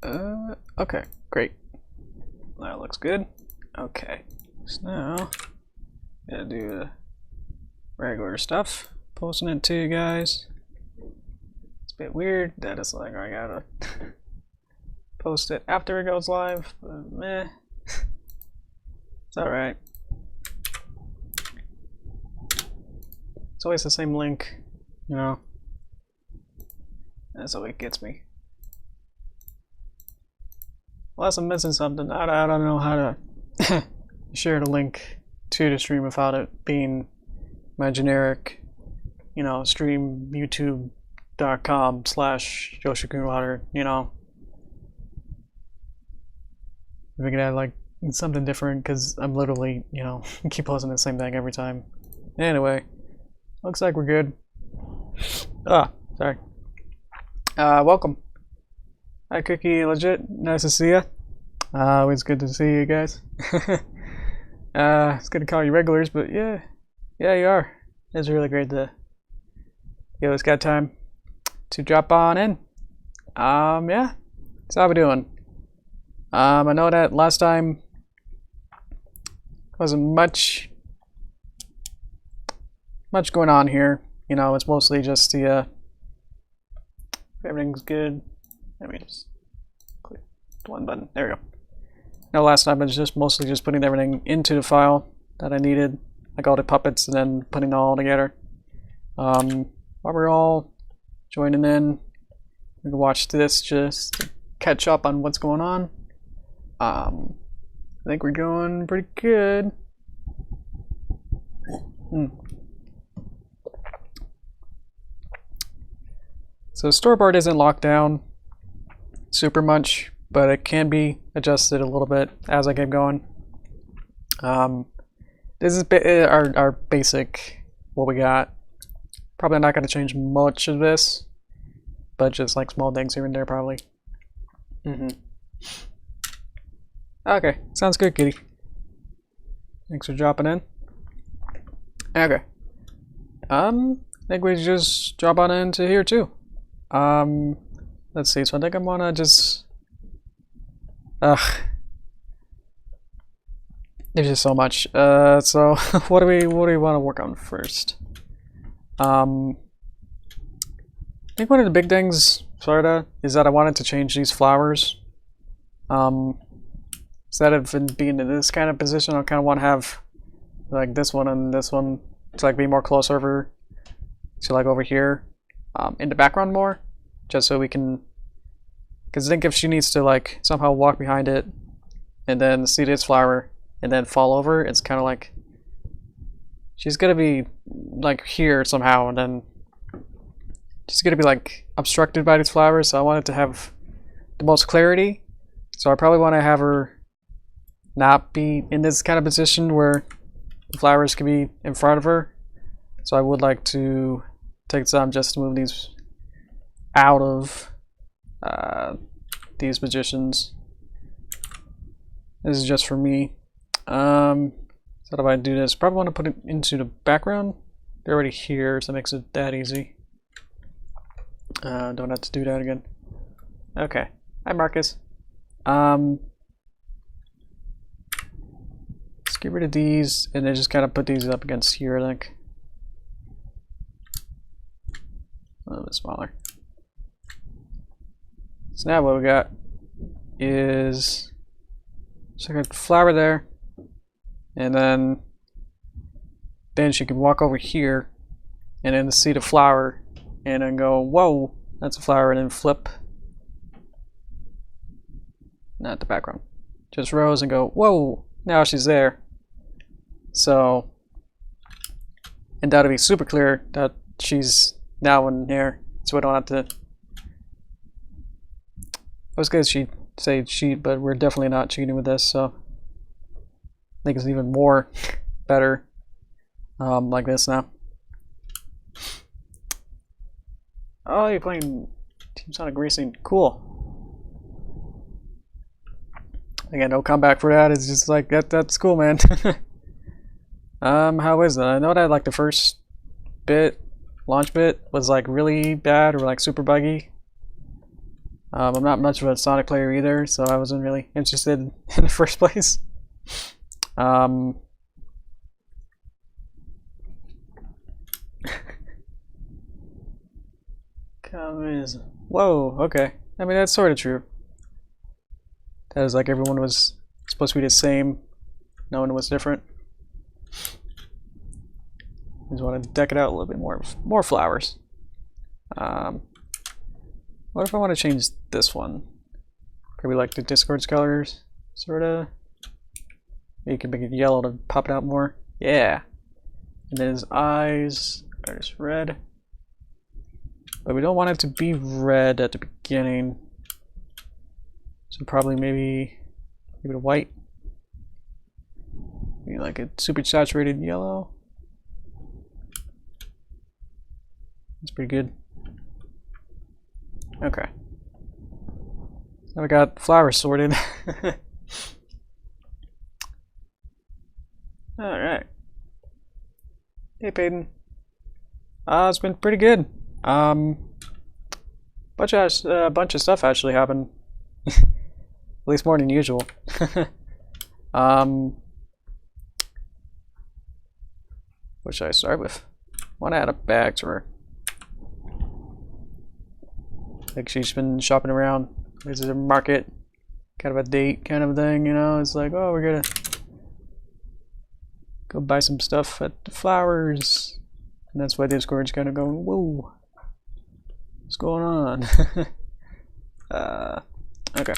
Okay, great. That looks good. Okay, so now gotta do the regular stuff. Posting it to you guys. It's a bit weird that it's like I gotta post it after it goes live, but meh. It's alright. It's always the same link, you know. That's what gets me. Unless I'm missing something, I don't know how to share the link to the stream without it being my generic, you know, stream youtube.com/Yoshi Greenwater, you know. We can add like something different because I'm literally, you know, keep posting the same thing every time. Anyway, looks like we're good. Sorry. Welcome. Hi, Cookie Legit. Nice to see you. Always good to see you guys. It's good to call you regulars, but yeah, you are. It's really great to you always got time to drop on in. Yeah. So how we doing? I know that last time wasn't much going on here. You know, it's mostly just the everything's good. Let me just click one button. There we go. No, last time I was just mostly just putting everything into the file that I needed, like all the puppets, and then putting it all together. While we're all joining in, we can watch this just to catch up on what's going on. I think we're going pretty good. So storyboard isn't locked down super much, but it can be adjusted a little bit as I get going. This is our basic, what we got. Probably not going to change much of this, but just like small things here and there probably. Okay, sounds good, Kitty. Thanks for dropping in. Okay. I think we just drop on into here too. Let's see. So I think I'm gonna just. There's just so much. So what do we want to work on first? I think one of the big things, sorta, is that I wanted to change these flowers. Instead of being in this kind of position, I kind of want to have like this one and this one to like be more close over to like over here, in the background more, just so we can. Because I think if she needs to like somehow walk behind it and then see this flower and then fall over, it's kind of like she's gonna be like here somehow, and then she's gonna be like obstructed by these flowers. So I wanted to have the most clarity. So I probably want to have her not be in this kind of position where the flowers can be in front of her. So I would like to take some just to move these out of these positions. This is just for me. So how do I do this? Probably want to put it into the background. They're already here, so it makes it that easy. Don't have to do that again. Okay. Hi, Marcus. Let's get rid of these and then just kind of put these up against here, I think. A little bit smaller. So now what we got is just like a flower there, and then she can walk over here and then see the flower and then go, whoa, that's a flower, and then flip. Not the background. Just rows and go, whoa, now she's there. So, and that'll be super clear that she's now in here, so we don't have to. I was gonna say cheat, but we're definitely not cheating with this, so I think it's even more better like this now. Oh, you're playing Team Sonic Racing. Cool. Again, no comeback for that. It's just like that's cool, man. How is it? I know that like the first launch bit was like really bad or like super buggy. I'm not much of a Sonic player either, so I wasn't really interested in the first place. Whoa, okay. I mean, that's sort of true. That was like everyone was supposed to be the same. No one was different. Just want to deck it out a little bit more flowers. What if I want to change this one? Probably like the Discord's colors, sorta. Maybe you can make it yellow to pop it out more. Yeah. And then his eyes are just red. But we don't want it to be red at the beginning. So probably maybe it white. Maybe like a super saturated yellow. That's pretty good. Okay. Now we got flowers sorted. Alright. Hey Peyton. It's been pretty good. Bunch of stuff actually happened. At least more than usual. What should I start with? I want to add a bag to her. Like she's been shopping around. This is a market, kind of a date kind of thing, you know? It's like, oh, we're gonna go buy some stuff at the flowers. And that's why Discord's kind of going, whoa, what's going on? Okay.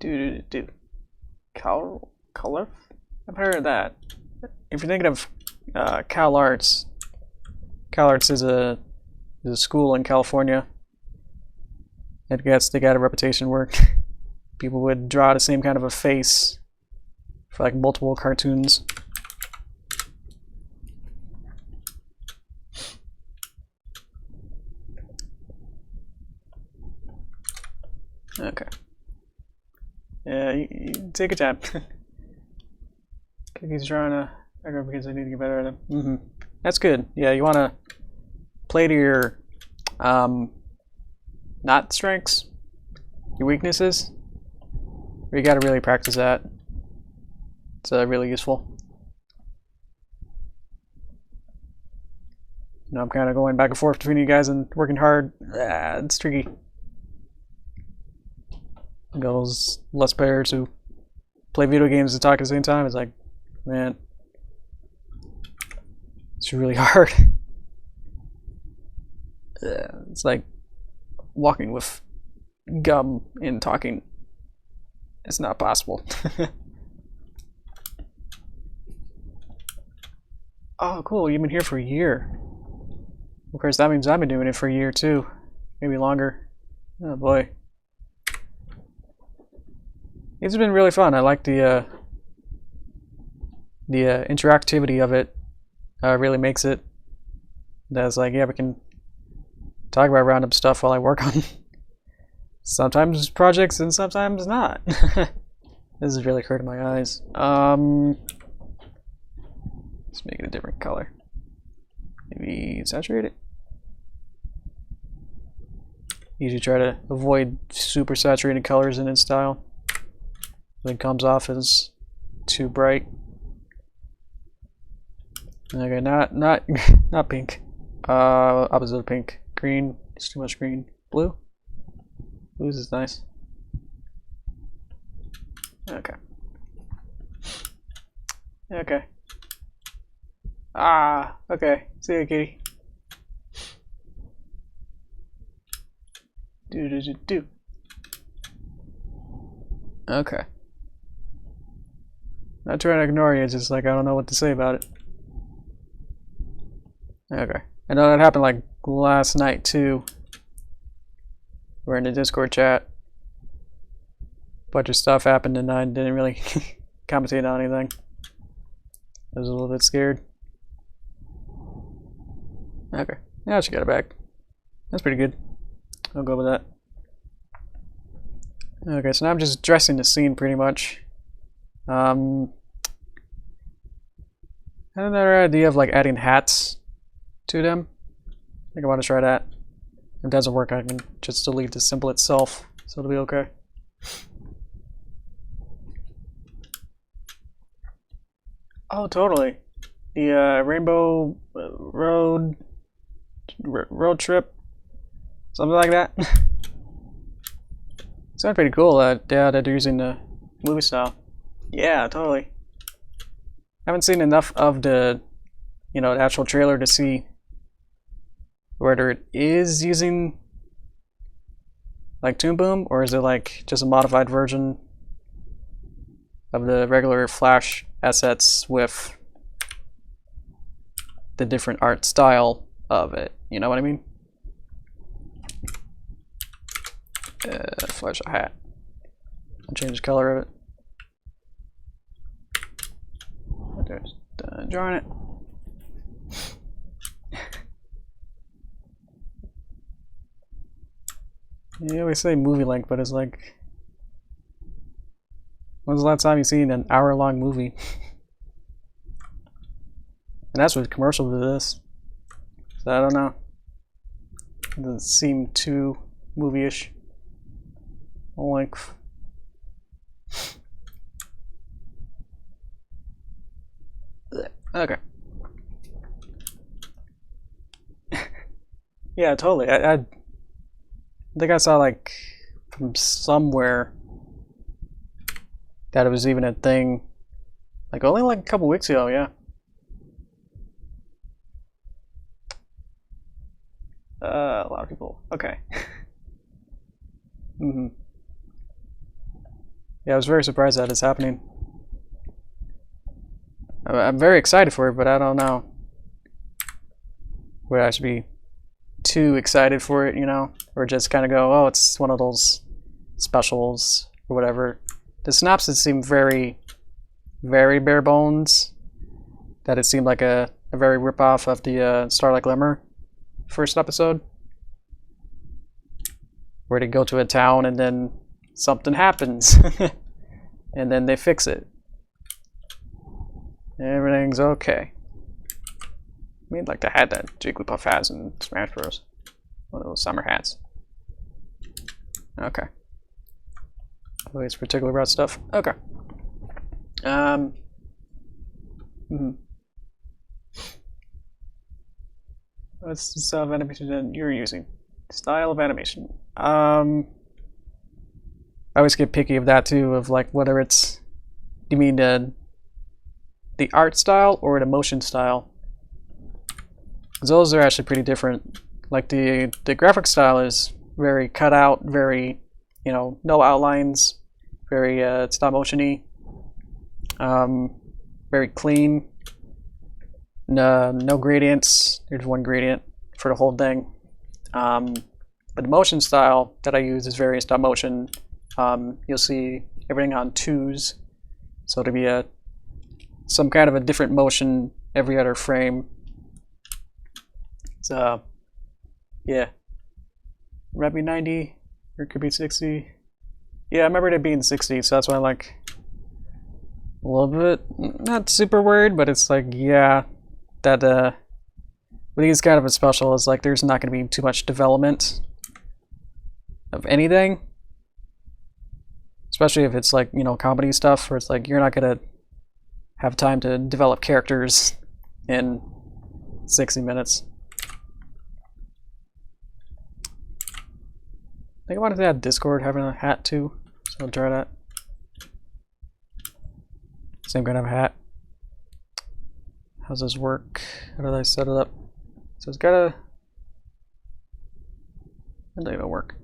Dude. Color? I've heard of that. If you're thinking of Cal Arts is a school in California. They got a reputation where people would draw the same kind of a face for like multiple cartoons. Okay. Yeah, you take your time. He's drawing a. I go because I need to get better at them. That's good. Yeah, you want to play to your not strengths, your weaknesses. You got to really practice that. It's really useful. You know, I'm kind of going back and forth between you guys and working hard. It's tricky. Those less players who play video games and talk at the same time. It's like, man, it's really hard. It's like walking with gum and talking. It's not possible. Oh, cool. You've been here for a year. Of course, that means I've been doing it for a year too. Maybe longer. Oh boy. It's been really fun. I like the interactivity of it. Really makes it. That's like, yeah, we can talk about random stuff while I work on sometimes projects and sometimes not. This is really hurting my eyes. Let's make it a different color. Maybe saturate it. Usually try to avoid super saturated colors in its style. It comes off as too bright. Okay, not pink. Opposite of pink. Green. It's too much green. Blue. Blue is nice. Okay. Okay. Okay. See ya, kitty. Do. Okay. Not trying to ignore you, it's just like I don't know what to say about it. Okay. I know that happened like last night too. We're in the Discord chat. Bunch of stuff happened and I didn't really commentate on anything. I was a little bit scared. Okay. Now she got it back. That's pretty good. I'll go with that. Okay, so now I'm just dressing the scene pretty much. I had another idea of like adding hats to them. I think I want to try that. If it doesn't work, I can just delete the symbol itself, so it'll be okay. Oh, totally. The Rainbow Road Trip, something like that. Sounds pretty cool. Yeah, that they're using the movie style. Yeah, totally. I haven't seen enough of the, the actual trailer to see whether it is using like Toon Boom or is it like just a modified version of the regular Flash assets with the different art style of it. You know what I mean? Flash a hat. I'll change the color of it. There's drawing it. You always say movie length, but it's like, when's the last time you seen an hour-long movie? And that's with commercials to this. So I don't know. It doesn't seem too movie-ish length. Okay. Yeah, totally. I think I saw like from somewhere that it was even a thing, like only like a couple weeks ago. Yeah. A lot of people. Okay. Yeah, I was very surprised that it's happening. I'm very excited for it, but I don't know whether I should be too excited for it, or just kind of go, oh, it's one of those specials or whatever. The synopsis seemed very, very bare bones. That it seemed like a very ripoff of the Starlight Glimmer first episode, where they go to a town and then something happens, and then they fix it. Everything's okay. I mean, like the hat that Jigglypuff has in Smash Bros. One of those summer hats. Okay. Always particular about stuff. Okay. What's the style of animation that you're using? Style of animation. I always get picky of that too, of like whether it's, you mean the art style or the motion style? Because those are actually pretty different. Like the graphic style is very cut out, very, no outlines, very stop motion-y, very clean, no gradients. There's one gradient for the whole thing. But the motion style that I use is very stop motion. You'll see everything on twos, so it'll be some kind of a different motion every other frame. So yeah, it might be 90 or it could be 60. Yeah, I remember it being 60, so that's why I like a little bit, not super worried, but it's like, yeah, that with these kind of a special is like there's not going to be too much development of anything, especially if it's like, comedy stuff where it's like you're not going to have time to develop characters in 60 minutes. I think I wanted to add Discord having a hat too, so I'll try that. Same kind of hat. How's this work? How did I set it up? So it's got a... I think it'll work.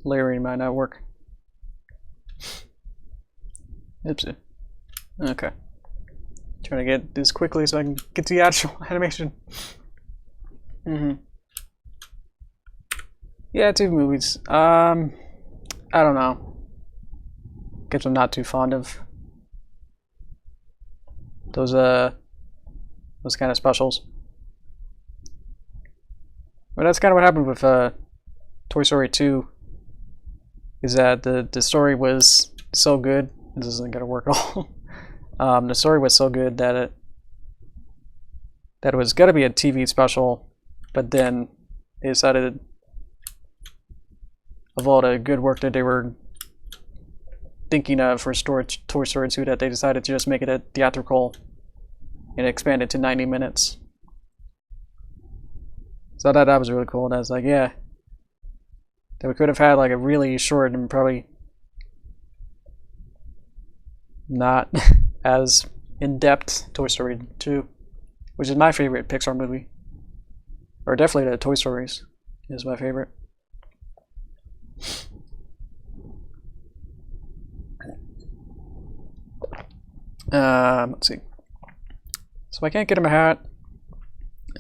Layering might not work. Oopsie. Okay. Trying to get this quickly so I can get to the actual animation. Yeah, TV movies. I don't know. Guess I'm not too fond of those kind of specials. But that's kind of what happened with Toy Story 2. Is that the story was so good. This isn't gonna work at all. The story was so good that that it was gonna be a TV special, but then they decided, of all the good work that they were thinking of for Toy Story 2, that they decided to just make it a theatrical and expand it to 90 minutes. So I thought that was really cool. And I was like, yeah, that we could have had like a really short and probably not as in-depth Toy Story 2, which is my favorite Pixar movie. Or definitely the Toy Stories is my favorite. Let's see. So I can't get him a hat.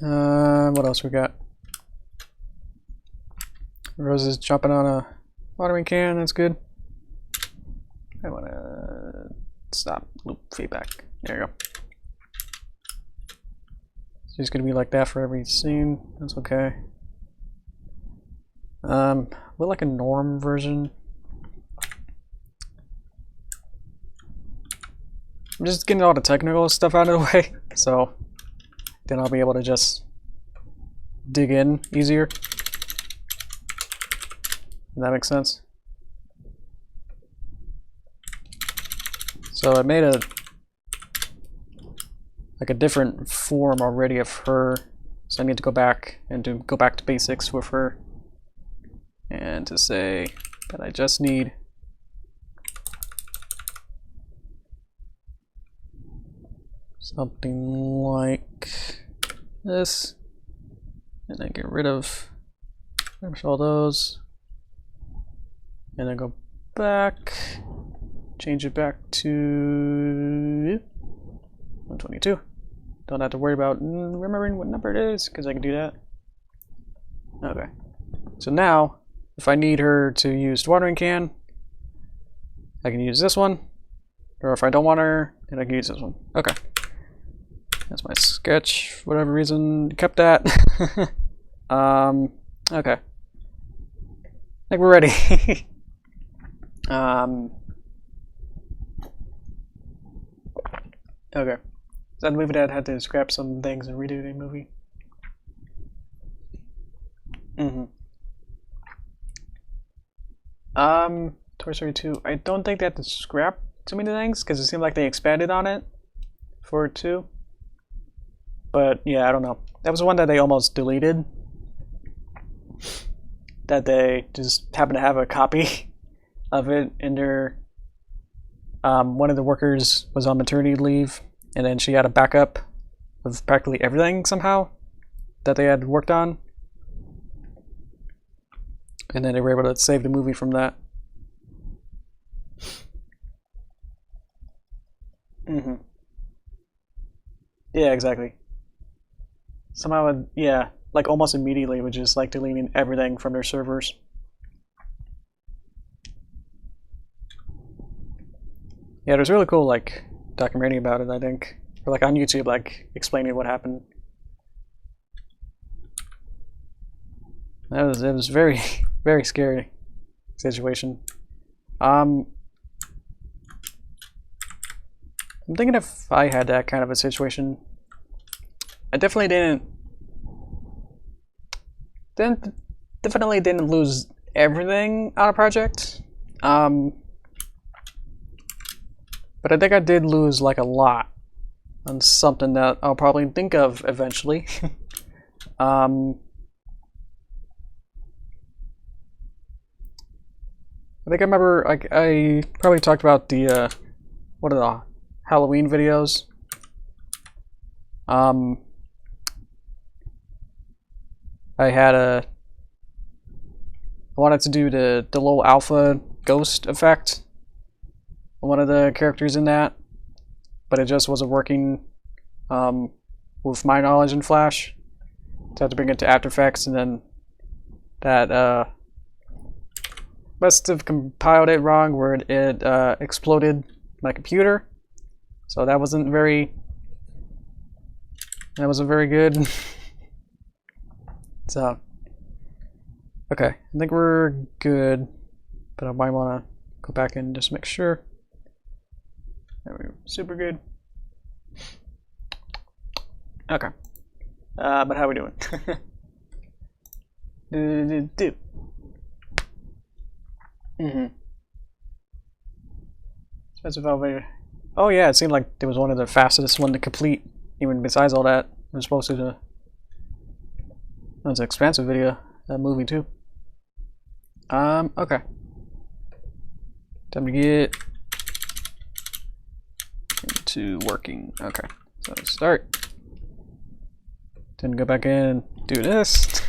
What else we got? Rose is jumping on a watering can. That's good. I want to stop loop feedback. There you go. So he's gonna be like that for every scene. That's okay. We like a norm version. I'm just getting all the technical stuff out of the way, so then I'll be able to just dig in easier. Does that make sense? So I made a different form already of her, so I need to go back and go back to basics with her, and to say that I just need something like this, and then get rid of all those, and then go back, change it back to 122. Don't have to worry about remembering what number it is, because I can do that. Okay, so now if I need her to use the watering can, I can use this one, or if I don't want her, then I can use this one. Okay. That's my sketch, for whatever reason, kept that. Okay. I think we're ready. Okay. That movie that had to scrap some things and redo the movie. Toy Story 2, I don't think they had to scrap too many things, because it seemed like they expanded on it for 2. But yeah, I don't know. That was one that they almost deleted. That they just happened to have a copy of it in their. One of the workers was on maternity leave, and then she had a backup of practically everything somehow that they had worked on. And then they were able to save the movie from that. Yeah, exactly. Somehow, yeah, like almost immediately, which is like deleting everything from their servers. Yeah, there's really cool like documentary about it, I think, or like on YouTube, like explaining what happened. It was very very scary situation. I'm thinking if I had that kind of a situation, I definitely didn't lose everything on a project. But I think I did lose like a lot on something that I'll probably think of eventually. I think I remember, like, I probably talked about the what are the Halloween videos. I wanted to do the low alpha ghost effect on one of the characters in that, but it just wasn't working with my knowledge in Flash. So I had to bring it to After Effects, and then that must have compiled it wrong, where it exploded my computer. So that wasn't very good. So, okay, I think we're good, but I might want to go back and just make sure. There we go, super good. Okay, But how we doing? Expensive elevator. Oh yeah, it seemed like it was one of the fastest one to complete. Even besides all that, it was supposed to. That was an expensive video. That movie too. Okay. Time to get into working. Okay, so start. Then go back in and do this.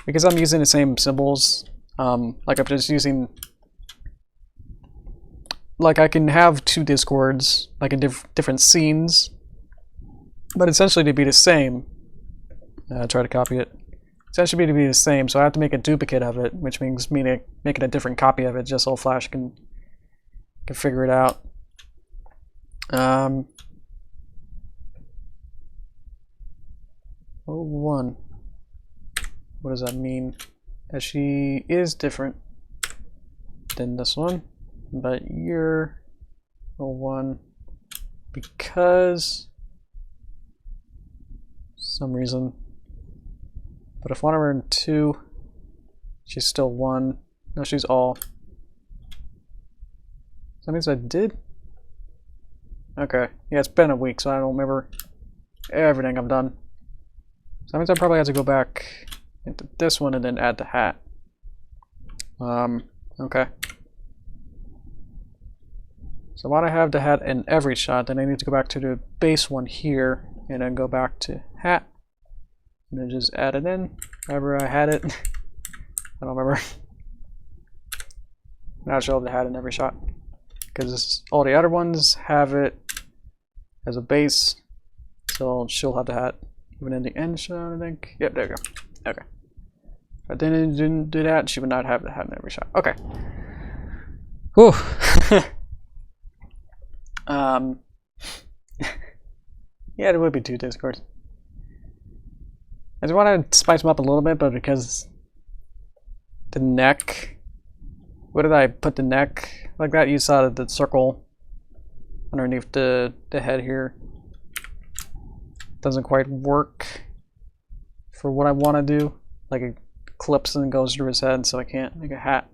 Because I'm using the same symbols, like I'm just using, like I can have two Discords, like in different scenes, but essentially to be the same. Try to copy it. Essentially to be the same, so I have to make a duplicate of it, which means me making a different copy of it, just so Flash can figure it out. Oh, one. What does that mean? That she is different than this one, but you're a 1 because some reason. But if one of her in 2, she's still 1. No, she's all. That means I did? Okay. Yeah, it's been a week, so I don't remember everything I've done. So that means I probably have to go back into this one and then add the hat. Okay. So while I have the hat in every shot, then I need to go back to the base one here and then go back to hat. And then just add it in wherever I had it. I don't remember. Now I should have the hat in every shot. Because all the other ones have it as a base. So she'll have the hat even in the end shot, I think. Yep, there we go. Okay. If I didn't do that, she would not have the hat in every shot. Okay. Whew. Yeah, there would be 2 Discords. I just want to spice them up a little bit, but because the neck, where did I put the neck like that? You saw the circle underneath the head here. Doesn't quite work for what I want to do. Like it clips and goes through his head, so I can't make a hat.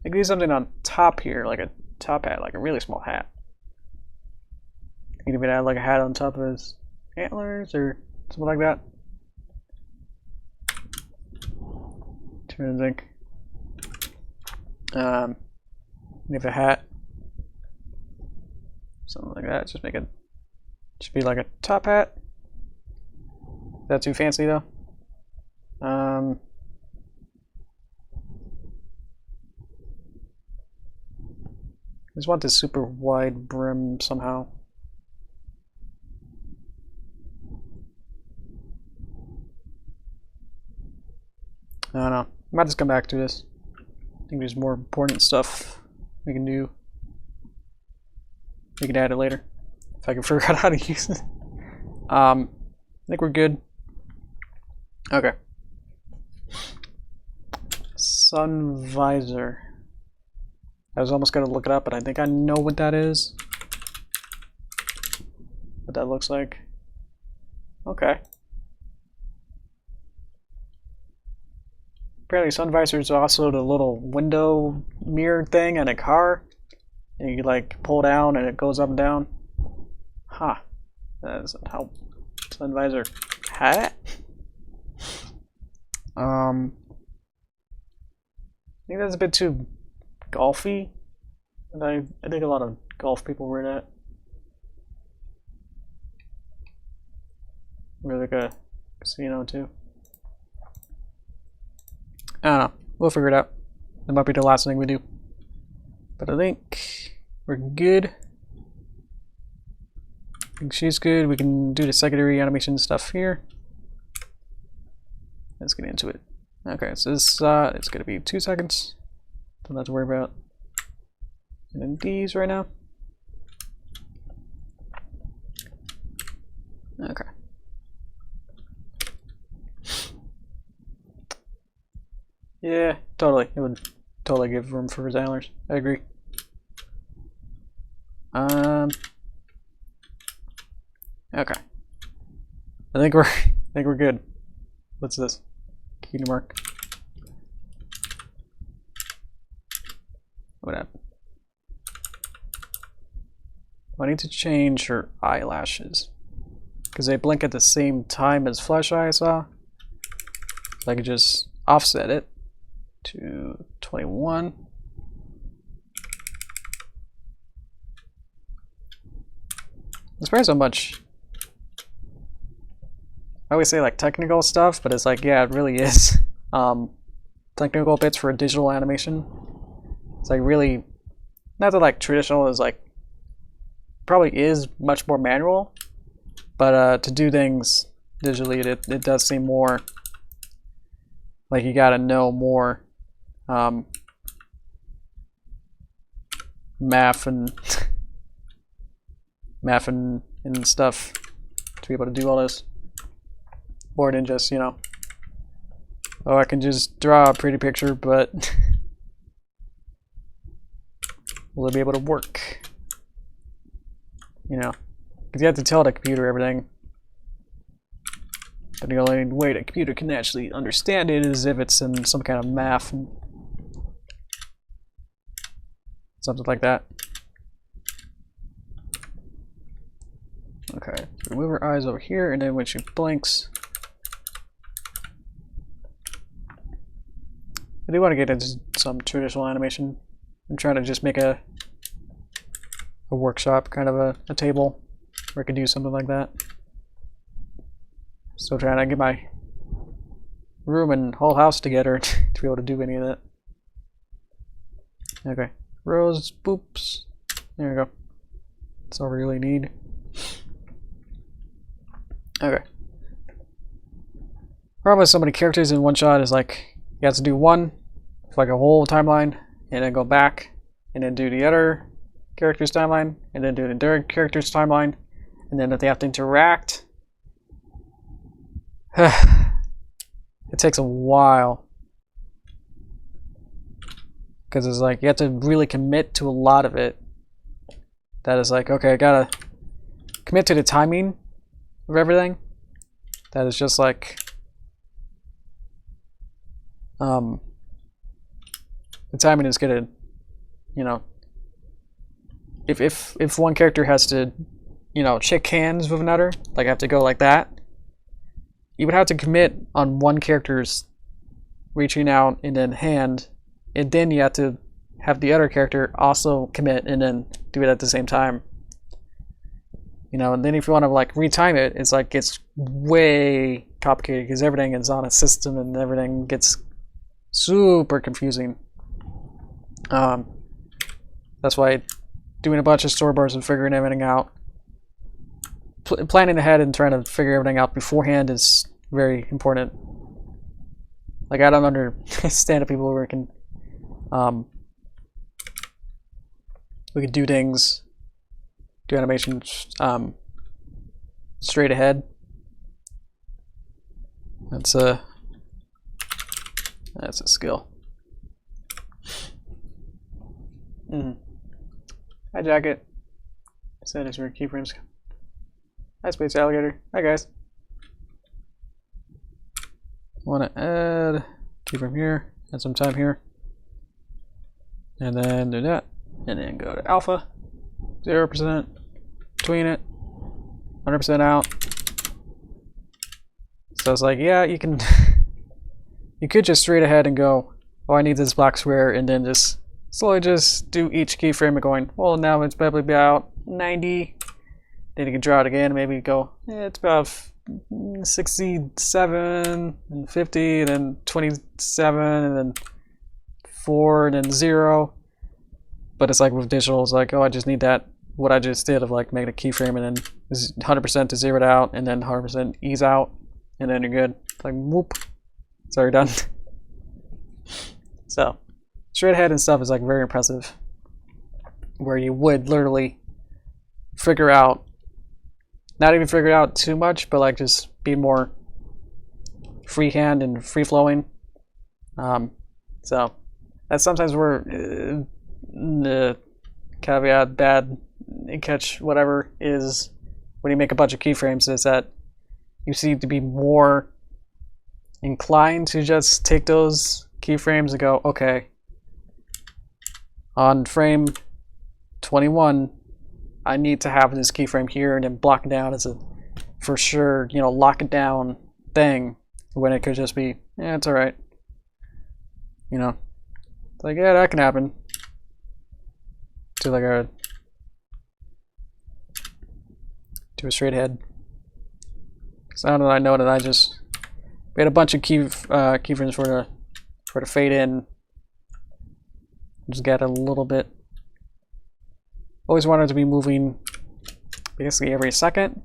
I could do something on top here, like a top hat, like a really small hat. I could even add like a hat on top of his antlers or something like that. Trying to think. Make a hat. Something like that. Just make it. Should be like a top hat. Is that too fancy though? I just want this super wide brim somehow. I don't know. I might just come back to this. I think there's more important stuff we can do. We can add it later if I can figure out how to use it. I think we're good. Okay. Sun visor. I was almost going to look it up, but I think I know what that is. What that looks like. Okay. Apparently sun visor is also the little window mirror thing in a car. And you like pull down and it goes up and down. Huh. That is how sun visor hat. I think that's a bit too golfy. And I think a lot of golf people wear that. Wear like a casino too. I don't know. We'll figure it out. That might be the last thing we do. But I think we're good. I think she's good. We can do the secondary animation stuff here. Let's get into it. Okay, so this it's going to be 2 seconds. Don't have to worry about these right now. Okay. Yeah, totally. It would totally give room for his antlers. I agree. Okay. I think we're good. What's this? Cutie mark. What happened? I need to change her eyelashes because they blink at the same time as Fluttershy, I saw. So I could just offset it to 21. It's probably so much. I always say like technical stuff, but it's like, yeah, it really is. Technical bits for digital animation. It's like really, not that like traditional is like, probably is much more manual, but to do things digitally, it does seem more like you gotta know more math and and stuff to be able to do all this. More than just, you know, oh, I can just draw a pretty picture, but will it be able to work? You know, because you have to tell the computer everything. But the only way the computer can actually understand it is if it's in some kind of math and something like that. Okay, remove her eyes over here, and then when she blinks, I do want to get into some traditional animation. I'm trying to just make a workshop, kind of a table where I could do something like that. Still trying to get my room and whole house together to be able to do any of that. Okay, rows, boops. There we go. That's all we really need. Okay. Problem with so many characters in one shot is like you have to do one for like a whole timeline, and then go back, and then do the other character's timeline, and then do the third character's timeline, and then if they have to interact, it takes a while. Because it's like you have to really commit to a lot of it. That is like, okay, I gotta commit to the timing of everything. That is just like the timing is gonna, you know, if one character has to, you know, shake hands with another, like have to go like that, you would have to commit on one character's reaching out and then hand, and then you have to have the other character also commit and then do it at the same time. You know, and then if you want to like retime it, it's like it's way complicated because everything is on a system and everything gets super confusing. That's why doing a bunch of storyboards and figuring everything out, planning ahead and trying to figure everything out beforehand is very important. Like I don't understand people who can we could do things, do animations straight ahead. That's a skill. Hi, Jacket. Set is for keyframes. Hi, Space Alligator. Hi, guys. Want to add keyframe here, add some time here, and then do that, and then go to alpha, 0%, between it, 100% out. So it's like, yeah, you can, you could just straight ahead and go, oh, I need this black square, and then just slowly just do each keyframe and going, well, now it's probably about 90. Then you can draw it again, and maybe go, yeah, it's about 67 and 50, and then 27, and then 4, and then 0. But it's like with digital, it's like, oh, I just need that, what I just did of like making a keyframe and then 100% to zero it out, and then 100% ease out, and then you're good. It's like, whoop, it's already done. So, straight ahead and stuff is like very impressive, where you would literally figure out, not even figure out too much, but like just be more freehand and free flowing. So that's sometimes where the caveat, bad catch, whatever, is when you make a bunch of keyframes, is that you seem to be more inclined to just take those keyframes and go, okay, on frame 21, I need to have this keyframe here, and then block it down as a for sure, you know, lock it down thing, when it could just be, yeah, it's alright. You know, it's like, yeah, that can happen. To like a straight head. So now that I know that I just made a bunch of keyframes for the fade in. Just get a little bit. Always wanted to be moving basically every second.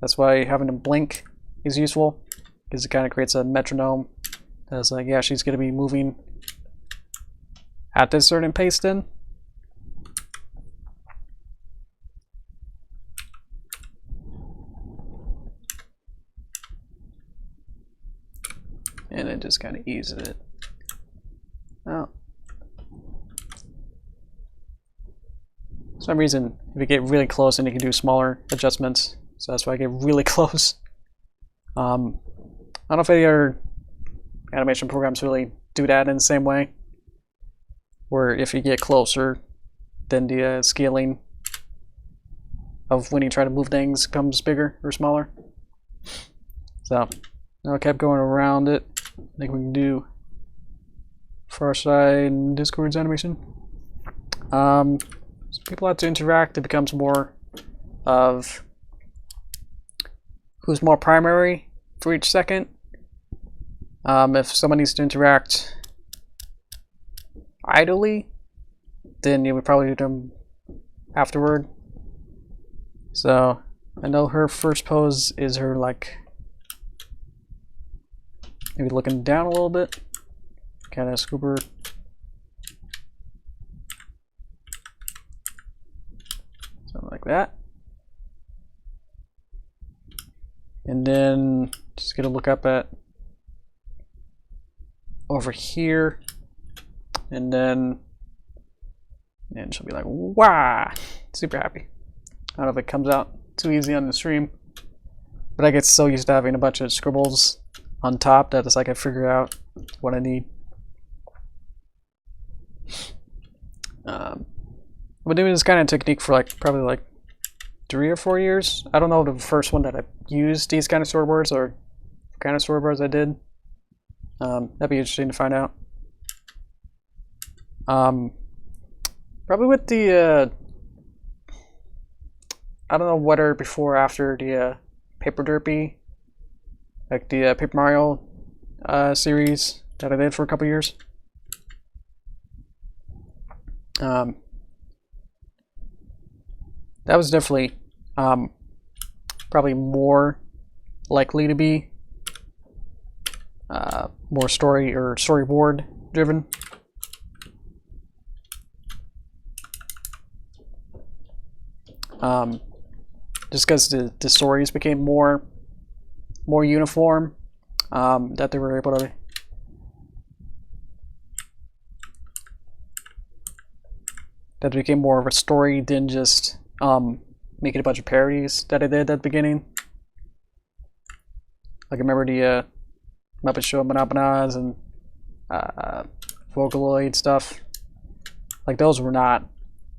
That's why having a blink is useful, because it kind of creates a metronome. That's like, yeah, she's going to be moving at this certain pace then. And it just kind of eases it. Oh. For some reason, if you get really close, then you can do smaller adjustments. So that's why I get really close. I don't know if any other animation programs really do that in the same way, where if you get closer, then the scaling of when you try to move things becomes bigger or smaller. So I kept going around it. I think we can do far side and Discord's animation. So people have to interact. It becomes more of who's more primary for each second. If someone needs to interact idly, then you would probably do them afterward. So I know her first pose is her like maybe looking down a little bit, kind of scoop her. Something like that. And then just get a look up at over here, and then she'll be like, "Wow!" Super happy. I don't know if it comes out too easy on the stream, but I get so used to having a bunch of scribbles on top that it's like I figure out what I need. I've been doing this kind of technique for like probably like 3 or 4 years. I don't know the first one that I used these kind of storyboards or kind of storyboards I did. That'd be interesting to find out. Probably with the I don't know whether before or after the Paper Derpy, like the Paper Mario series that I did for a couple years. That was definitely probably more likely to be more story or storyboard driven. Just because the stories became more uniform, that they were able to that became more of a story than just making a bunch of parodies that I did at the beginning. Like I remember the Muppet Show Monoponas and Vocaloid stuff. Like those were not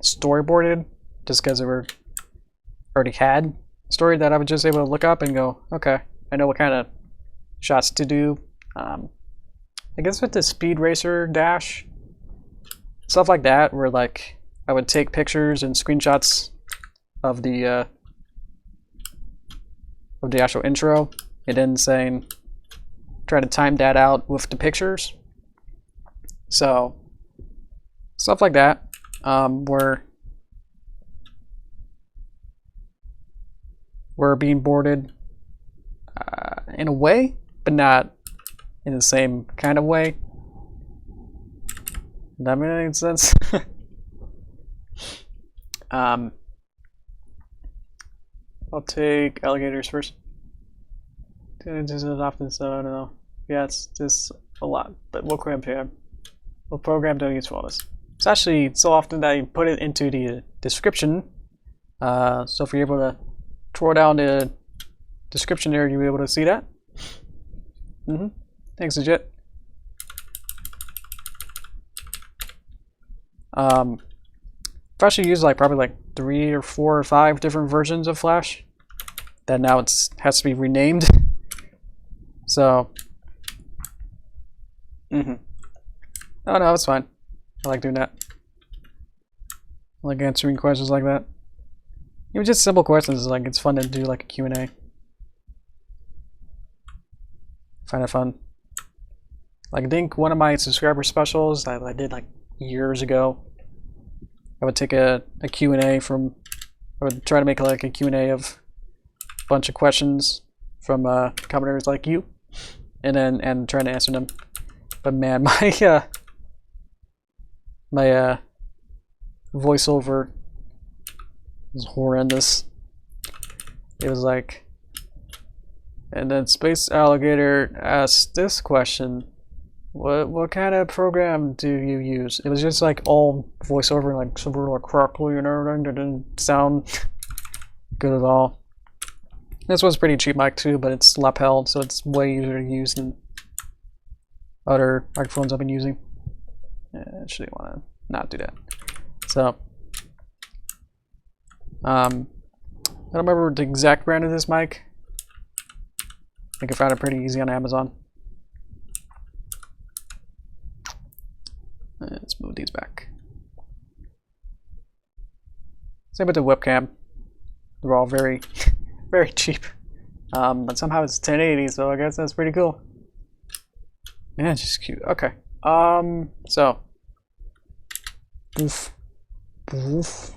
storyboarded, just because they were already had a story that I was just able to look up and go, okay, I know what kind of shots to do. I guess with the Speed Racer Dash, stuff like that, where like I would take pictures and screenshots of the actual intro, and then try to time that out with the pictures. So stuff like that, where we're being boarded in a way, but not in the same kind of way. Does that make any sense? I'll take alligators first. This is often, so I don't know. Yeah, it's just a lot, but we'll program to use for all this. It's actually so often that you put it into the description. So if you're able to throw down the description there, you'll be able to see that. Thanks, legit. I've actually used like probably like 3 or 4 or 5 different versions of Flash that now has to be renamed. So, oh no, it's fine. I like doing that. I like answering questions like that. Even just simple questions, like it's fun to do like a Q&A. Find it fun. Like I think one of my subscriber specials that I did like years ago, I would take a Q&A from, I would try to make like a Q&A of a bunch of questions from commenters like you, and trying to answer them. But man, my voiceover was horrendous. It was like, and then Space Alligator asked this question: What kind of program do you use? It was just like all voiceover, like super like crackly and everything. That didn't sound good at all. This one's pretty cheap mic too, but it's lapel, so it's way easier to use than other microphones I've been using. Actually, want to not do that. So, I don't remember the exact brand of this mic. I think I found it pretty easy on Amazon. Let's move these back. Same with the webcam. They're all very, very cheap. But somehow it's 1080, so I guess that's pretty cool. Yeah, it's just cute. Okay. So. Oof. Oof.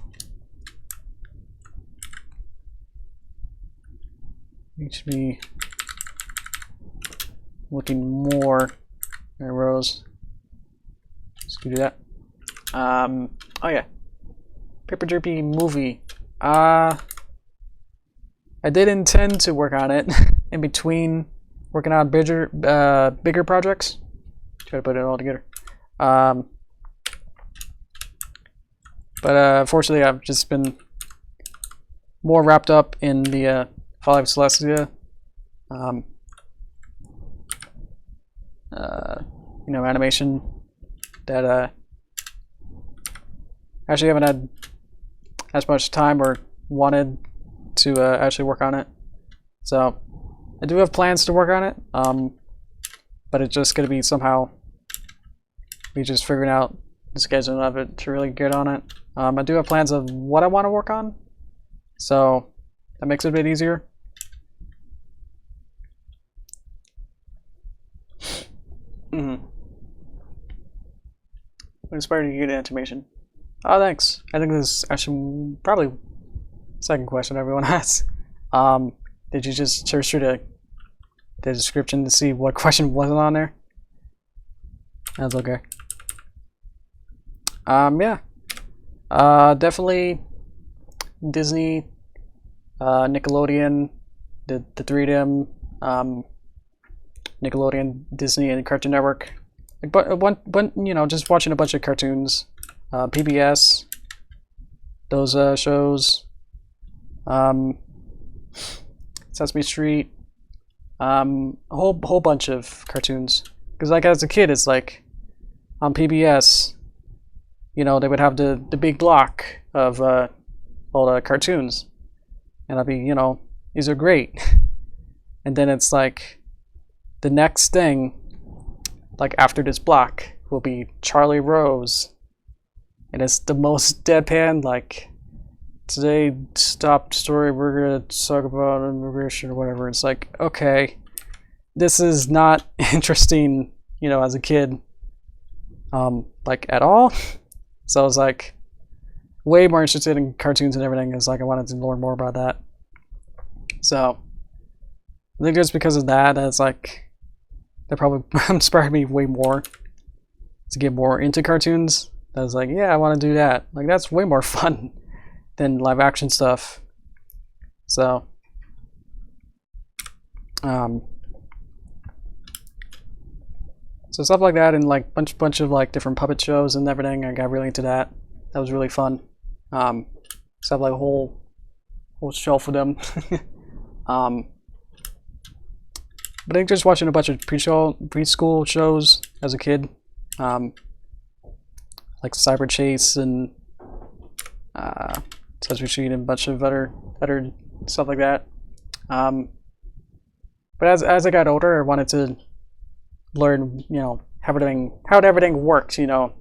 You should be looking more at rows. Let's do that. Oh yeah. Paper Derpy movie. I did intend to work on it in between working on bigger projects. Try to put it all together. But unfortunately, I've just been more wrapped up in the Fall of Celestia, animation that actually haven't had as much time or wanted to actually work on it. So I do have plans to work on it, but it's just going to be somehow me just figuring out the scheduling of it to really get on it. I do have plans of what I want to work on, so that makes it a bit easier. What inspired you to get animation? Oh, thanks. I think this is actually probably the second question everyone asks. Did you just search through the description to see what question wasn't on there? That's okay. Yeah. Definitely Disney, Nickelodeon, the 3D, Nickelodeon, Disney, and Cartoon Network. But just watching a bunch of cartoons, PBS, those shows, Sesame Street, a whole bunch of cartoons. Because like as a kid, it's like on PBS, they would have the big block of all the cartoons, and I'd be, these are great. And then it's like the next thing, like after this block, will be Charlie Rose, and it's the most deadpan, like, today stop story, we're gonna talk about immigration or whatever. It's like, okay, this is not interesting, as a kid, like at all. So I was like way more interested in cartoons and everything. It's like I wanted to learn more about that. So I think just because of that, it's like that probably inspired me way more to get more into cartoons. I was like, yeah, I want to do that. Like that's way more fun than live action stuff. So so stuff like that, and like bunch of like different puppet shows and everything. I got really into that. That was really fun. So I have like a whole shelf of them. But I think just watching a bunch of preschool shows as a kid, like Cyber Chase and Sesame Street and a bunch of other stuff like that. But as I got older, I wanted to learn, you know, how everything works. You know,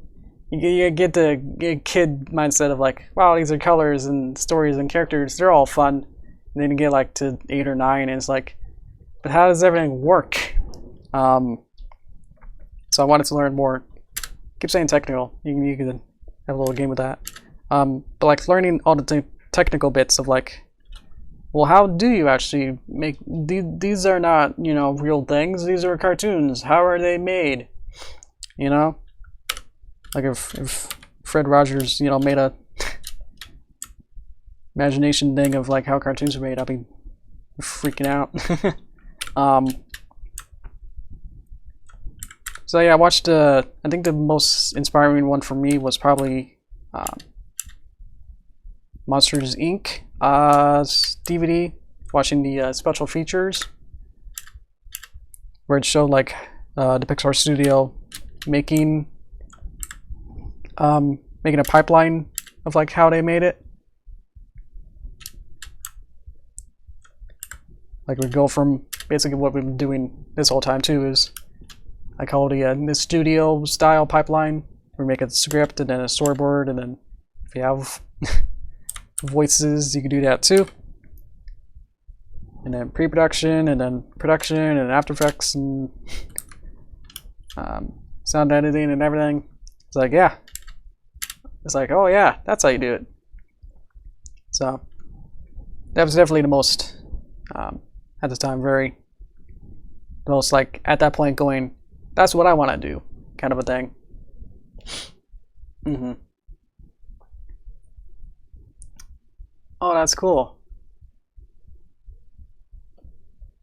you get the kid mindset of like, wow, these are colors and stories and characters, they're all fun. And then you get like to 8 or 9, and it's like, but how does everything work? So I wanted to learn more. Keep saying technical. You can have a little game with that. But like learning all the technical bits of like, well, how do you actually make these? Are not, you know, real things. These are cartoons. How are they made? You know, like if Fred Rogers, you know, made a imagination thing of like how cartoons are made, I'd be freaking out. So yeah, I watched. I think the most inspiring one for me was probably Monsters Inc. DVD. Watching the special features, where it showed like the Pixar studio making a pipeline of like how they made it. Like we go from basically what we've been doing this whole time too is I call it the studio style pipeline. We make a script and then a storyboard, and then if you have voices, you can do that too. And then pre-production, and then production, and After Effects, and sound editing and everything. It's like, yeah. It's like, oh yeah, that's how you do it. So that was definitely the most, at the time, the most like at that point going, that's what I want to do, kind of a thing. Oh, that's cool.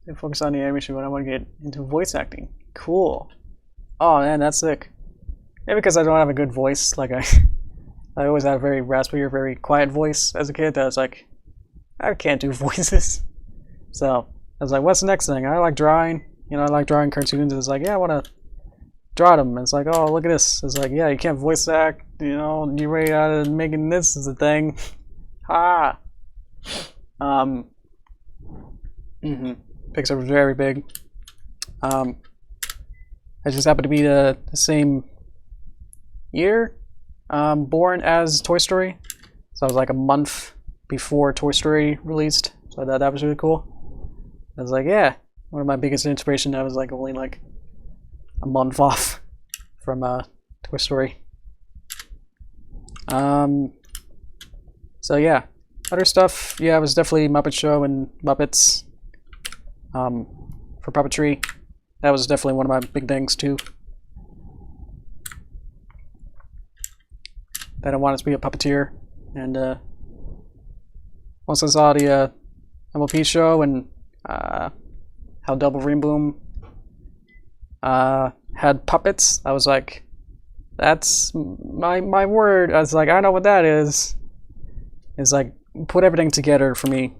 They focus on the animation when I want to get into voice acting. Cool. Oh man, that's sick. Maybe because I don't have a good voice. Like I always had a very raspy or very quiet voice as a kid. That I was like, I can't do voices. So I was like, what's the next thing? I like drawing. You know, I like drawing cartoons. It's like, yeah, I want to draw them. And it's like, oh, look at this. It's like, yeah, you can't voice act. You know, you're right out of making this as a thing. Ha. Pixar was very big. I just happened to be the same year born as Toy Story, so I was like a month before Toy Story released, so I thought that was really cool. I was like, yeah, one of my biggest inspiration. I was like only like a month off from Toy Story. So yeah, other stuff, yeah, it was definitely Muppet Show and Muppets. For puppetry, that was definitely one of my big things too. That I wanted to be a puppeteer, and once I saw the MLP show and how Double Ring Boom had puppets, I was like, that's my word. I was like, I know what that is. It's like put everything together for me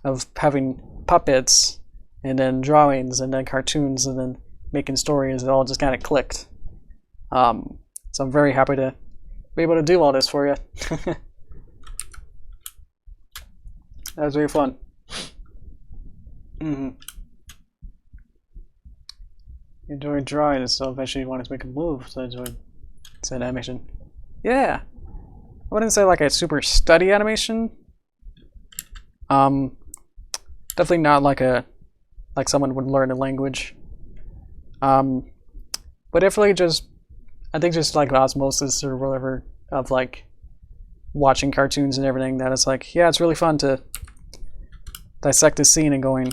of having puppets and then drawings and then cartoons and then making stories. It all just kind of clicked. So I'm very happy to be able to do all this for you. That was very fun. Enjoyed drawing, so eventually you wanted to make a move, so I enjoyed animation. Yeah. I wouldn't say like I super study animation. Definitely not like someone would learn a language. But definitely I think just like osmosis or whatever of like watching cartoons and everything, that it's like, yeah, it's really fun to dissect a scene and going,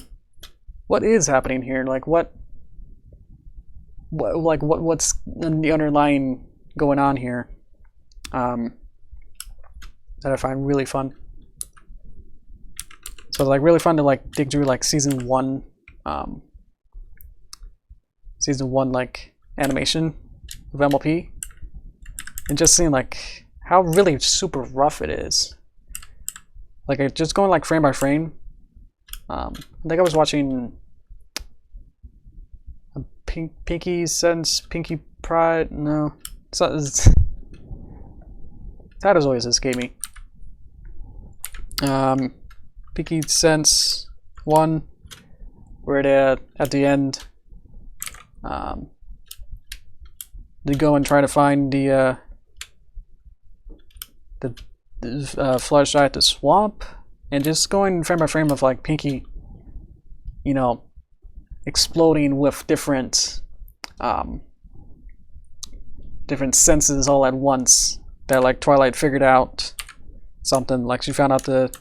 what is happening here? Like what's the underlying going on here? That I find really fun. So it's like really fun to like dig through like season one like animation of MLP, and just seeing like how really super rough it is. Like just going like frame by frame. I think I was watching Pinky Sense, Pinky Pride. No, titles always escape me. Pinky Sense 1, where they at the end, they go and try to find the Fluttershy at the swamp, and just going frame by frame of like Pinky, you know, exploding with different different senses all at once. That like Twilight figured out something, like she found out the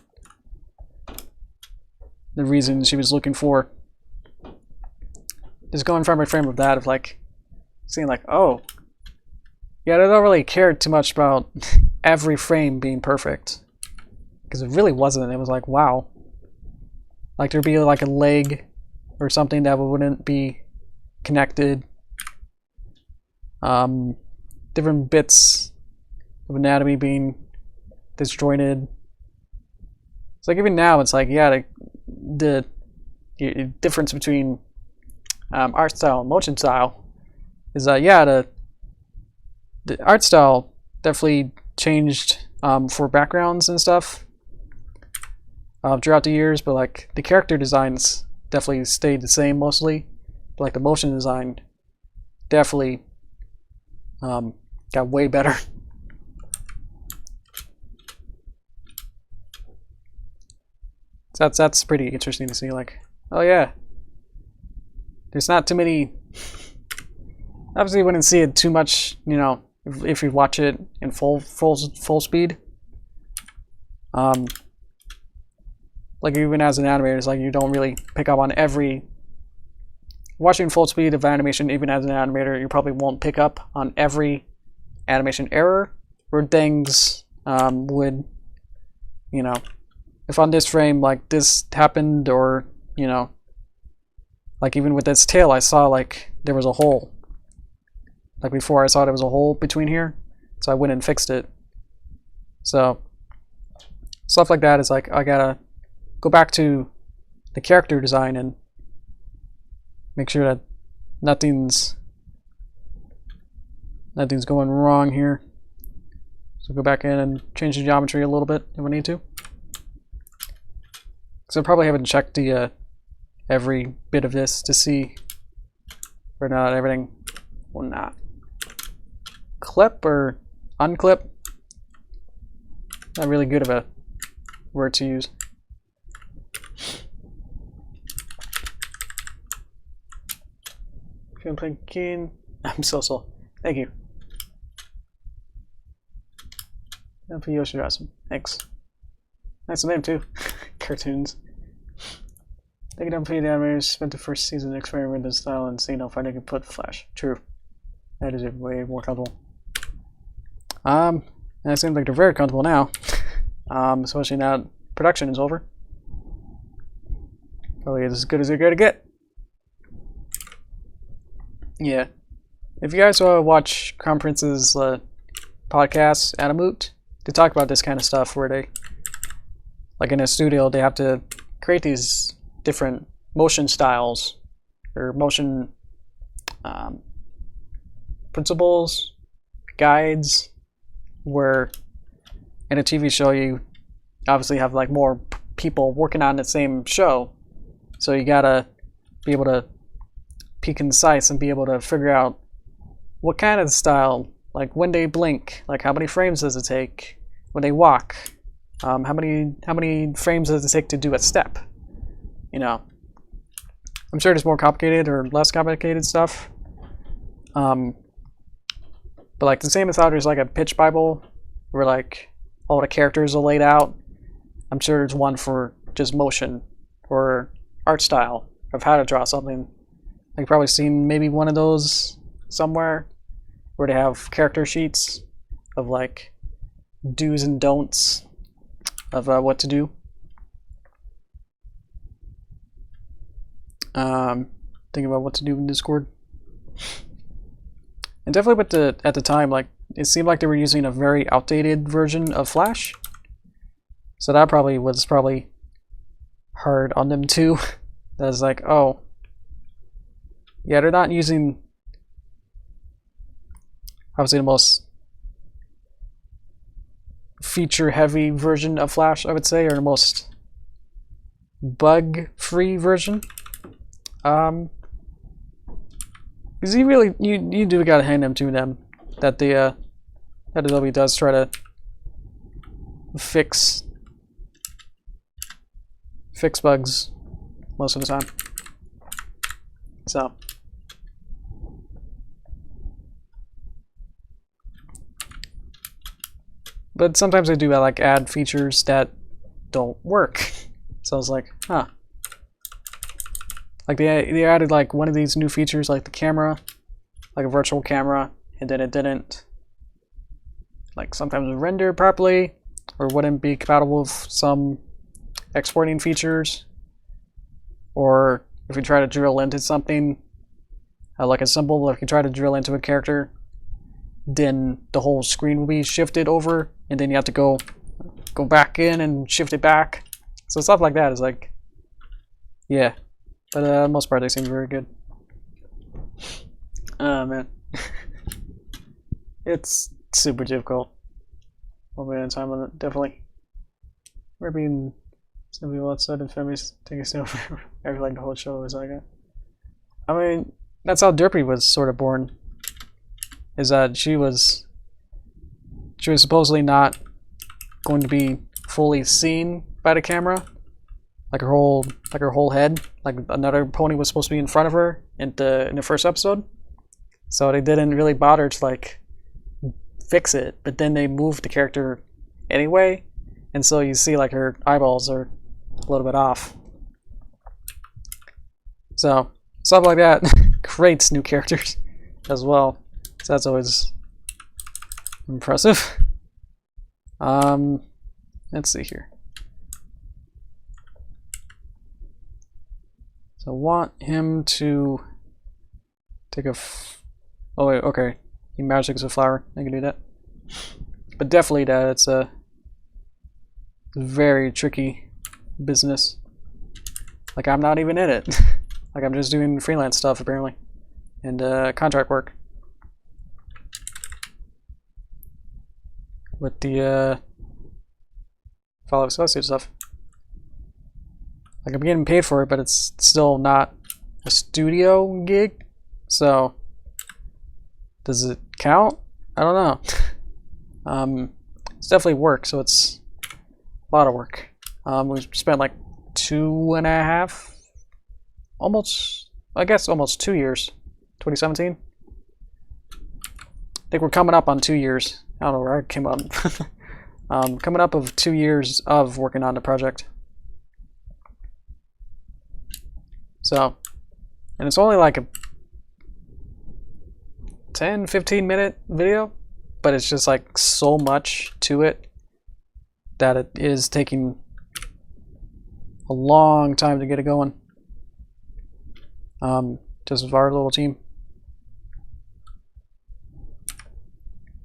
reason she was looking for. Just going frame by frame of that, of like seeing like, oh yeah, they don't really care too much about every frame being perfect, because it really wasn't. It was like, wow, like there'd be like a leg or something that wouldn't be connected, different bits of anatomy being disjointed. It's like even now it's like, yeah, the difference between art style and motion style is that, yeah, the art style definitely changed for backgrounds and stuff throughout the years, but like the character designs definitely stayed the same mostly. But like the motion design definitely got way better. So that's pretty interesting to see. Like, oh yeah, there's not too many. Obviously, you wouldn't see it too much, you know, if you watch it in full speed. Like even as an animator, it's like you don't really pick up on every. Watching full speed of animation, even as an animator, you probably won't pick up on every animation error or things would, you know, if on this frame like this happened, or you know, like even with this tail, I saw like there was a hole. Like before, I saw there was a hole between here, so I went and fixed it. So stuff like that is like, I gotta go back to the character design and make sure that nothing's going wrong here. So go back in and change the geometry a little bit if we need to. So I probably haven't checked the every bit of this to see or not everything will not clip or unclip. Not really good of a word to use. I'm so slow. Thank you. And for Yoshi Greenwater. Thanks. Nice name too. Cartoons. Thank you, for the animators. Spent the first season experimenting with this style and seeing how far they can put Flash. True. That is way more comfortable. And it seems like they're very comfortable now. Especially now that production is over. Probably as good as they're gonna get. Yeah. If you guys watch Crown Prince's podcast, Animate, they talk about this kind of stuff where they, like in a studio, they have to create these different motion styles or motion principles, guides, where in a TV show you obviously have like more people working on the same show, so you gotta be able to be concise and be able to figure out what kind of style, like when they blink, like how many frames does it take when they walk, how many frames does it take to do a step, you know. I'm sure there's more complicated or less complicated stuff, but like the same as how there's like a pitch bible where like all the characters are laid out, I'm sure there's one for just motion or art style of how to draw something. You've probably seen maybe one of those somewhere where they have character sheets of like do's and don'ts of what to do. Thinking about what to do in Discord. And definitely with at the time, like it seemed like they were using a very outdated version of Flash. So that probably was hard on them too. That was like, oh, yeah, they're not using obviously the most feature-heavy version of Flash, I would say, or the most bug-free version. Because you do gotta hand them to them that the that Adobe does try to fix bugs most of the time. So but sometimes they do like add features that don't work. So I was like, huh. Like they added like one of these new features, like the camera, like a virtual camera, and then it didn't like sometimes render properly or wouldn't be compatible with some exporting features. Or if you try to drill into something, like a symbol, if you try to drill into a character, then the whole screen will be shifted over, and then you have to go back in and shift it back. So stuff like that is like, yeah. But most part they seem very good. Oh man. It's super difficult. One bit at a time on it, definitely. We're being some people outside of families take a step over every like the whole show was like that. I mean, that's how Derpy was sort of born. Is that she was supposedly not going to be fully seen by the camera. Like her whole head, like another pony was supposed to be in front of her in the first episode, so they didn't really bother to like fix it. But then they moved the character anyway, and so you see like her eyeballs are a little bit off. So stuff like that creates new characters as well. So that's always impressive. Let's see here. So I want him to take a oh wait, okay. He magics a flower. I can do that. But definitely that it's a very tricky business. Like I'm not even in it. Like I'm just doing freelance stuff apparently. And contract work. With the follow associate stuff. Like I'm getting paid for it, but it's still not a studio gig. So does it count? I don't know. It's definitely work, so it's a lot of work. We spent like 2.5, almost 2 years. 2017. I think we're coming up on 2 years. I don't know where I came up. Coming up of 2 years of working on the project. So, and it's only like a 10-15 minute video, but it's just like so much to it that it is taking a long time to get it going. Just with our little team.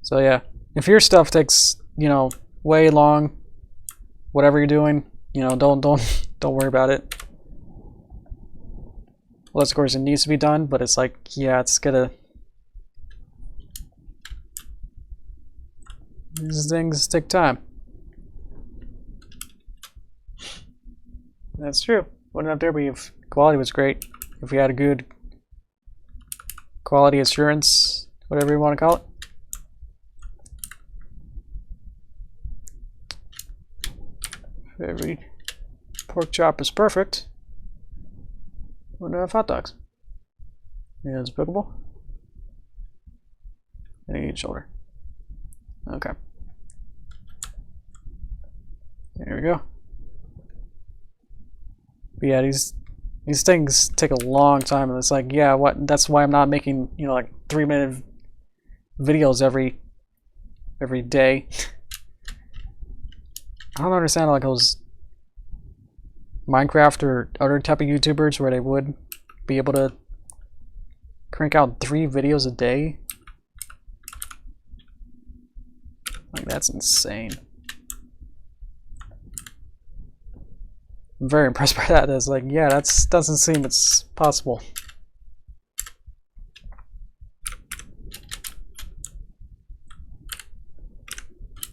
So yeah, if your stuff takes, you know, way long, whatever you're doing, you know, don't worry about it. Well, of course, it needs to be done, but it's like, yeah, it's gonna. These things take time. That's true. Wouldn't have Derpy if quality was great. If we had a good quality assurance, whatever you want to call it. If every pork chop is perfect, wouldn't have hot dogs. Yeah, it's bookable. I need shoulder. Okay. There we go. But yeah, these things take a long time, and it's like, yeah, what? That's why I'm not making, you know, like 3-minute videos every day. I don't understand like those Minecraft or other type of YouTubers where they would be able to crank out 3 videos a day. Like that's insane. I'm very impressed by that. It's like, yeah, that doesn't seem it's possible.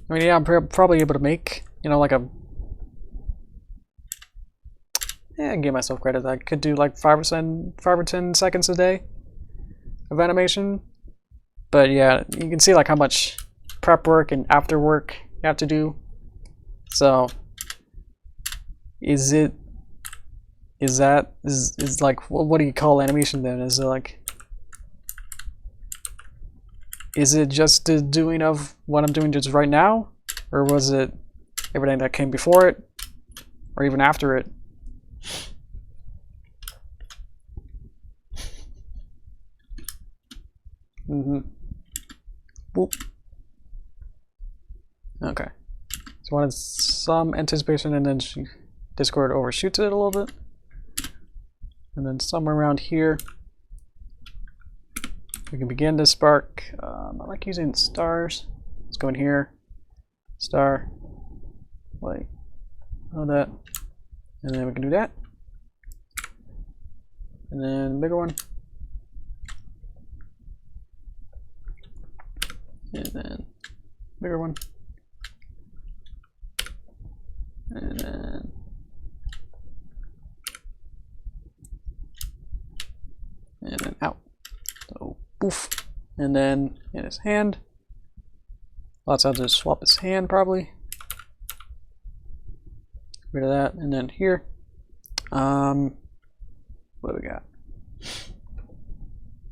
I mean, yeah, I'm probably able to make, you know, like a... Yeah, I can give myself credit. I could do like 5 or 10 seconds a day of animation. But yeah, you can see like how much prep work and after work you have to do. So is like, what do you call animation then? Is it like, is it just the doing of what I'm doing just right now? Or was it everything that came before it? Or even after it? Boop. Okay. So wanted some anticipation, and then Discord overshoots it a little bit. And then somewhere around here, we can begin to spark. I like using stars. Let's go in here. Star. Like, that. And then we can do that. And then bigger one. And then bigger one. And then out. So poof. And then in his hand. Lots of just swap his hand probably. Rid of that. And then here. What do we got?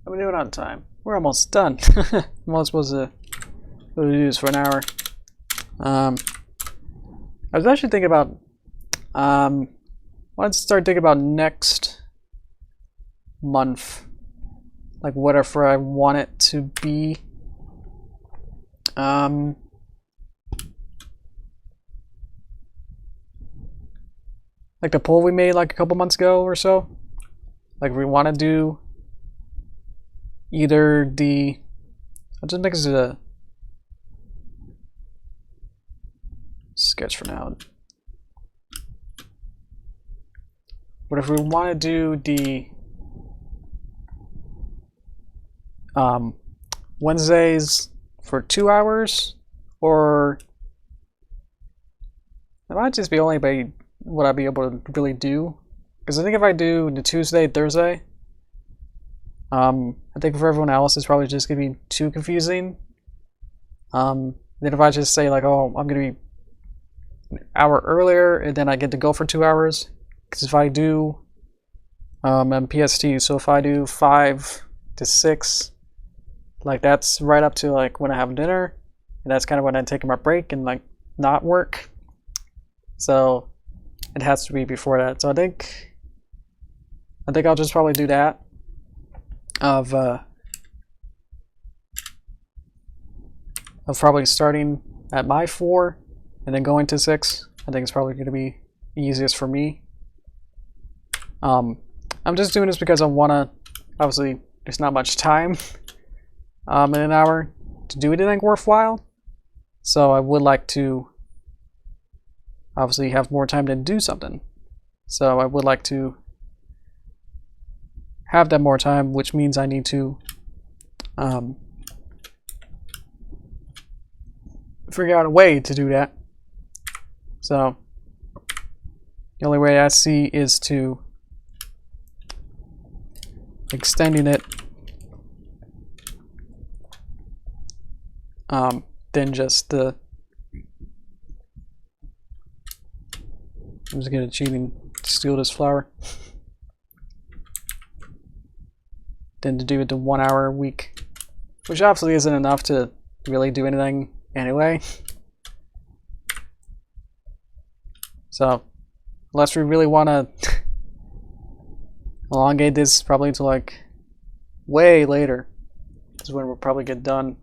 How are we doing on time? We're almost done. I'm only supposed to do this for an hour. I was actually thinking about, let's start thinking about next month, like whatever I want it to be. Like the poll we made like a couple months ago or so. Like we want to do either the, I'll just make this a sketch for now. But if we want to do the Wednesdays for 2 hours, or it might just be only by what I'd be able to really do. Because I think if I do the Tuesday, Thursday, I think for everyone else it's probably just gonna be too confusing. Then if I just say like, oh, I'm gonna be an hour earlier and then I get to go for 2 hours, because if I do PST, so if I do 5 to 6, like that's right up to like when I have dinner, and that's kind of when I'm taking my break and like not work. So it has to be before that. So I think I'll just probably do that. Of probably starting at my 4 and then going to 6. I think it's probably going to be easiest for me. I'm just doing this because I want to, obviously there's not much time in an hour to do anything worthwhile, so I would like to obviously have more time to do something. So I would like to have that more time, which means I need to figure out a way to do that. So the only way I see is to extending it than just the, I'm just gonna cheat and steal this flower. Than to do it the 1 hour a week, which obviously isn't enough to really do anything anyway. So unless we really want to elongate this probably to like way later, is when we'll probably get done.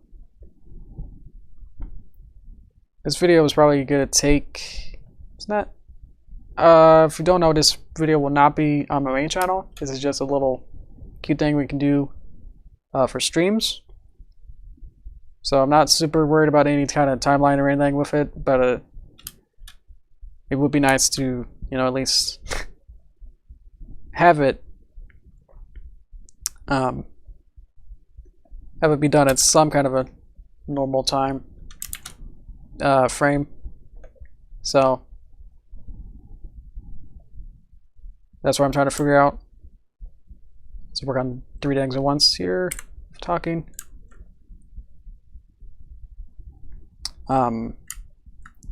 This video is probably gonna take, it's not, if you don't know, this video will not be on my main channel. This is just a little cute thing we can do for streams. So I'm not super worried about any kind of timeline or anything with it, but it would be nice to, you know, at least have it be done at some kind of a normal time. frame. So that's what I'm trying to figure out. So work on 3 things at once here. Talking.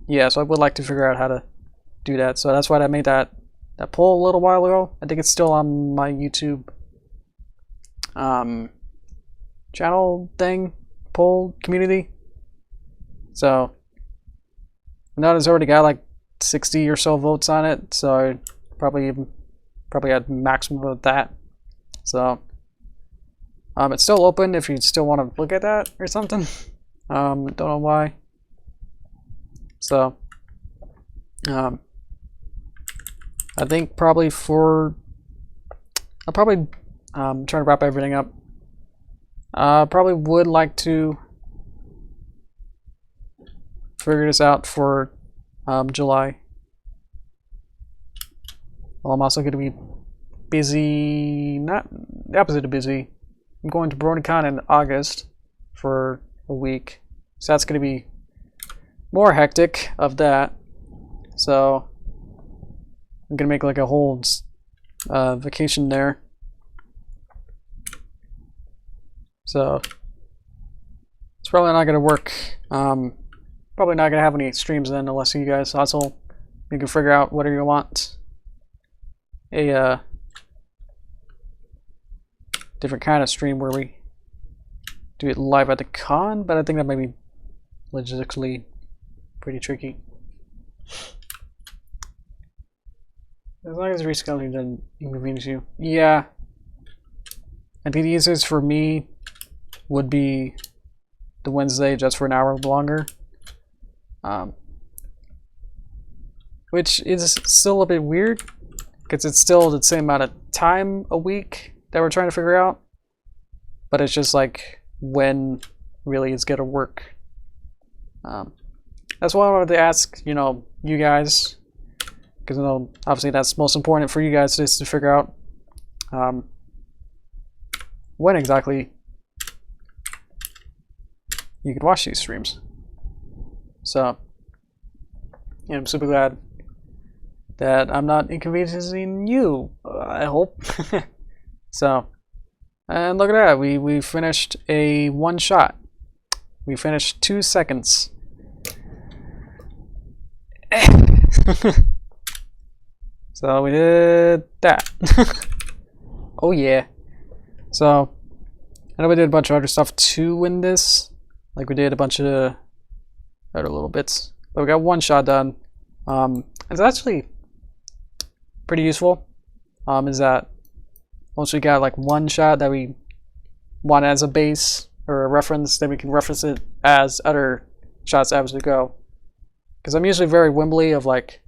Yeah, so I would like to figure out how to do that. So that's why I made that poll a little while ago. I think it's still on my YouTube channel thing, poll community. So now it's already got like 60 or so votes on it. So I probably had maximum of that. So it's still open if you still want to look at that or something. Don't know why. So I think probably I'll probably try to wrap everything up. Probably would like to figure this out for July. Well, I'm also going to be busy, not the opposite of busy. I'm going to BronyCon in August for a week, so that's going to be more hectic of that. So I'm going to make like a whole vacation there. So it's probably not going to work. Probably not going to have any streams then, unless you guys also you can figure out whatever you want. A different kind of stream where we do it live at the con, but I think that might be logistically pretty tricky. As long as rescheduling doesn't inconvenience you. Yeah. I think the easiest for me would be the Wednesday just for an hour longer. Which is still a bit weird, because it's still the same amount of time a week that we're trying to figure out. But it's just like when really it's gonna work. That's why I wanted to ask, you know, you guys, because you know, obviously that's most important for you guys is to figure out when exactly you could watch these streams. So, yeah, I'm super glad that I'm not inconveniencing you, I hope. So, and look at that, we finished a one shot. We finished 2 seconds. So we did that. Oh yeah. So I know we did a bunch of other stuff too in this. Like we did a bunch of other little bits. But we got one shot done. It's actually pretty useful. Is that once we got like one shot that we want as a base or a reference, then we can reference it as other shots as we go. Because I'm usually very wimbly of like,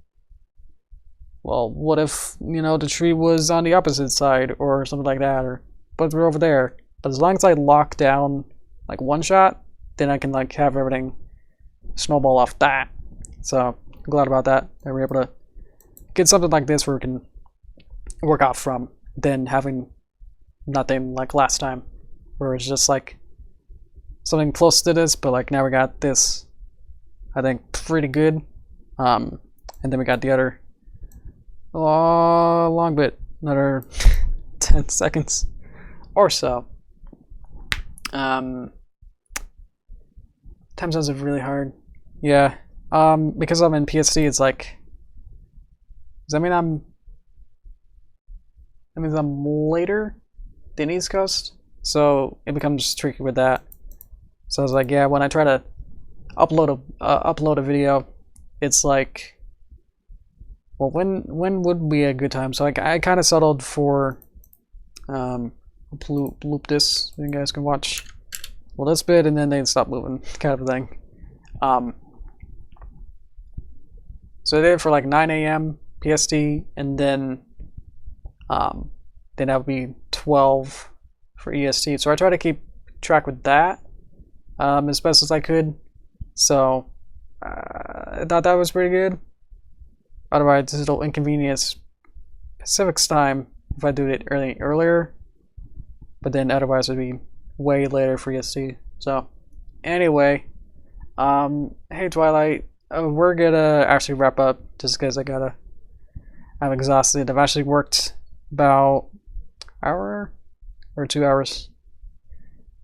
well, what if, you know, the tree was on the opposite side or something like that, or but we're over there. But as long as I lock down like one shot, then I can like have everything snowball off that. So I'm glad about that we're able to get something like this where we can work out from, than having nothing like last time, where it's just like something close to this, but like now we got this, I think, pretty good. And then we got the other long bit, another 10 seconds or so. Time zones are really hard. Yeah. Because I'm in PST, it's like, does that mean that means I'm later than East Coast? So it becomes tricky with that. So I was like, yeah, when I try to upload a video, it's like, well, when would be a good time? So I kind of settled for loop this, so you guys can watch well this bit and then they stop moving, kind of thing. So I did it for like 9 a.m. PST, and then that would be 12 for EST. So I try to keep track with that as best as I could. So I thought that was pretty good. Otherwise, it'll inconvenience Pacific's time if I do it earlier. But then otherwise it'd be way later for EST. So anyway, Hey Twilight, we're gonna actually wrap up just because I'm exhausted. I've actually worked about hour or 2 hours.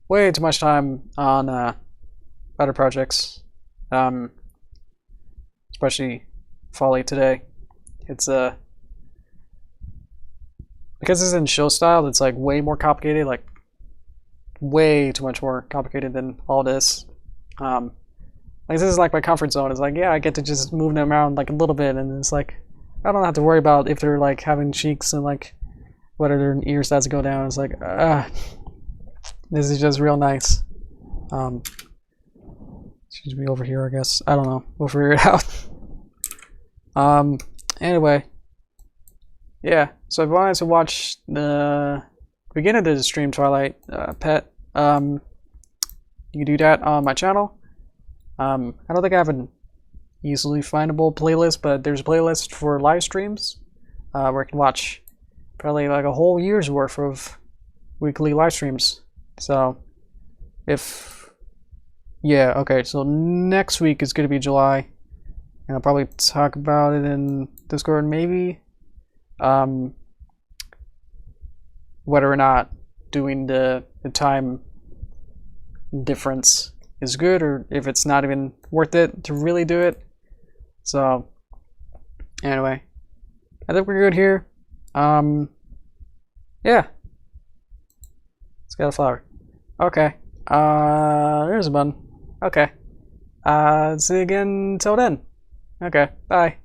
Way too much time on other projects. Especially Folly today. It's because it's in show style, it's like way more complicated, like way too much more complicated than all this. Like this is like my comfort zone. It's like, yeah, I get to just move them around like a little bit, and it's like I don't have to worry about if they're like having cheeks and like whether their ear stats go down. It's like, this is just real nice. Excuse me, over here, I guess. I don't know. We'll figure it out. Anyway, yeah. So if you wanted to watch the beginning of the stream, Twilight Pet, you can do that on my channel. I don't think I have an easily findable playlist, but there's a playlist for live streams where you can watch probably like a whole year's worth of weekly live streams. So yeah, okay, so next week is going to be July, and I'll probably talk about it in Discord maybe, whether or not doing the time difference is good, or if it's not even worth it to really do it. So anyway, I think we're good here. Yeah, it's got a flower. Okay, there's a button. Okay, see you again till then. Okay, bye.